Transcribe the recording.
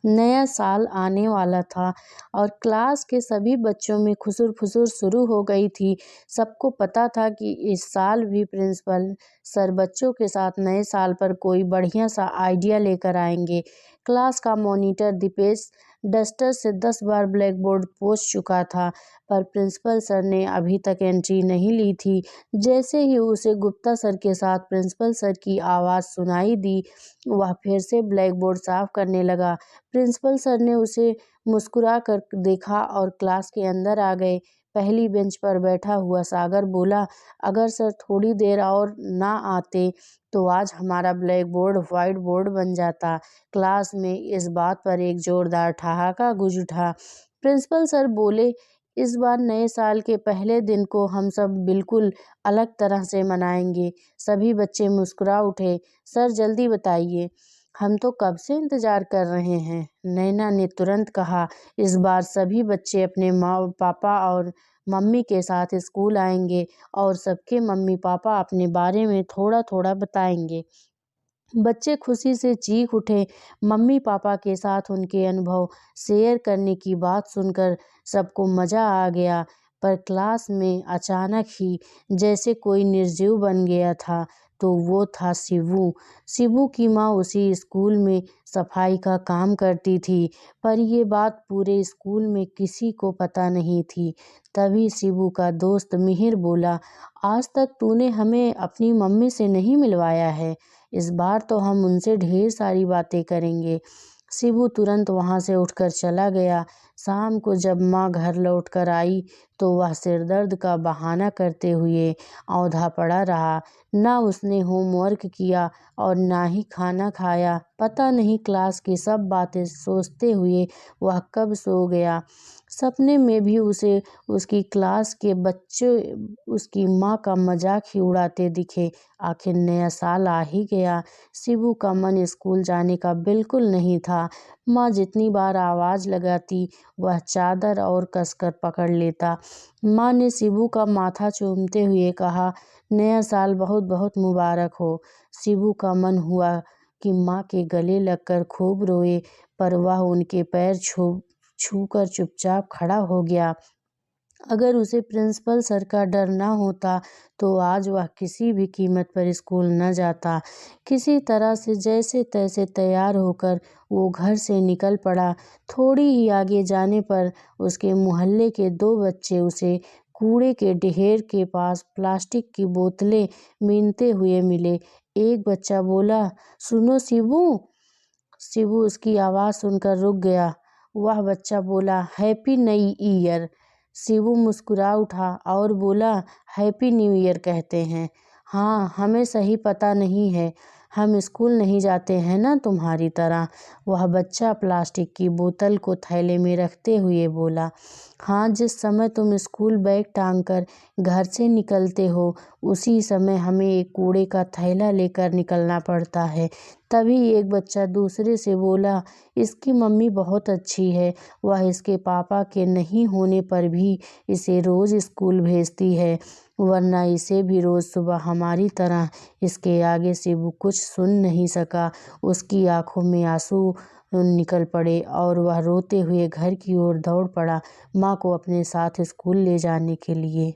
नया साल आने वाला था और क्लास के सभी बच्चों में खुसुर-फुसुर शुरू हो गई थी। सबको पता था कि इस साल भी प्रिंसिपल सर बच्चों के साथ नए साल पर कोई बढ़िया सा आइडिया लेकर आएंगे। क्लास का मॉनिटर दीपेश डस्टर से 10 बार ब्लैक बोर्ड पोंछ चुका था, पर प्रिंसिपल सर ने अभी तक एंट्री नहीं ली थी। जैसे ही उसे गुप्ता सर के साथ प्रिंसिपल सर की आवाज़ सुनाई दी, वह फिर से ब्लैक बोर्ड साफ करने लगा। प्रिंसिपल सर ने उसे मुस्कुरा कर देखा और क्लास के अंदर आ गए। पहली बेंच पर बैठा हुआ सागर बोला, अगर सर थोड़ी देर और ना आते तो आज हमारा ब्लैक बोर्ड व्हाइट बोर्ड बन जाता। क्लास में इस बात पर एक जोरदार ठहाका गूंज उठा। प्रिंसिपल सर बोले, इस बार नए साल के पहले दिन को हम सब बिल्कुल अलग तरह से मनाएंगे। सभी बच्चे मुस्कुरा उठे। सर जल्दी बताइए, हम तो कब से इंतजार कर रहे हैं। नैना ने तुरंत कहा, इस बार सभी बच्चे अपने माँ पापा और मम्मी के साथ स्कूल आएंगे और सबके मम्मी पापा अपने बारे में थोड़ा थोड़ा बताएंगे। बच्चे खुशी से चीख उठे। मम्मी पापा के साथ उनके अनुभव शेयर करने की बात सुनकर सबको मज़ा आ गया, पर क्लास में अचानक ही जैसे कोई निर्जीव बन गया था, तो वो था शिवू। शिवू की माँ उसी स्कूल में सफाई का काम करती थी, पर ये बात पूरे स्कूल में किसी को पता नहीं थी। तभी शिवू का दोस्त मिहिर बोला, आज तक तूने हमें अपनी मम्मी से नहीं मिलवाया है। इस बार तो हम उनसे ढेर सारी बातें करेंगे। शिवू तुरंत वहाँ से उठकर चला गया। शाम को जब माँ घर लौटकर आई तो वह सिरदर्द का बहाना करते हुए औंधा पड़ा रहा। ना उसने होमवर्क किया और ना ही खाना खाया। पता नहीं क्लास की सब बातें सोचते हुए वह कब सो गया। सपने में भी उसे उसकी क्लास के बच्चे उसकी माँ का मजाक ही उड़ाते दिखे। आखिर नया साल आ ही गया। शिवू का मन स्कूल जाने का बिल्कुल नहीं था। माँ जितनी बार आवाज़ लगाती वह चादर और कसकर पकड़ लेता। माँ ने शिवू का माथा चूमते हुए कहा, नया साल बहुत बहुत मुबारक हो। शिवू का मन हुआ कि माँ के गले लगकर खूब रोए, पर वह उनके पैर छूकर चुपचाप खड़ा हो गया। अगर उसे प्रिंसिपल सर का डर न होता तो आज वह किसी भी कीमत पर स्कूल न जाता। किसी तरह से जैसे तैसे तैयार होकर वो घर से निकल पड़ा। थोड़ी ही आगे जाने पर उसके मोहल्ले के 2 बच्चे उसे कूड़े के ढेर के पास प्लास्टिक की बोतलें बीनते हुए मिले। एक बच्चा बोला, सुनो शिवू। शिवू उसकी आवाज़ सुनकर रुक गया। वह बच्चा बोला, हैप्पी नई ईयर। शिवू मुस्कुरा उठा और बोला, हैप्पी न्यू ईयर कहते हैं। हाँ, हमें सही पता नहीं है। हम स्कूल नहीं जाते हैं ना तुम्हारी तरह। वह बच्चा प्लास्टिक की बोतल को थैले में रखते हुए बोला, हाँ, जिस समय तुम स्कूल बैग टांग कर घर से निकलते हो उसी समय हमें एक कूड़े का थैला लेकर निकलना पड़ता है। तभी एक बच्चा दूसरे से बोला, इसकी मम्मी बहुत अच्छी है। वह इसके पापा के नहीं होने पर भी इसे रोज़ स्कूल भेजती है, वरना इसे भी रोज़ सुबह हमारी तरह। इसके आगे शिवू कुछ सुन नहीं सका। उसकी आंखों में आंसू निकल पड़े और वह रोते हुए घर की ओर दौड़ पड़ा, माँ को अपने साथ स्कूल ले जाने के लिए।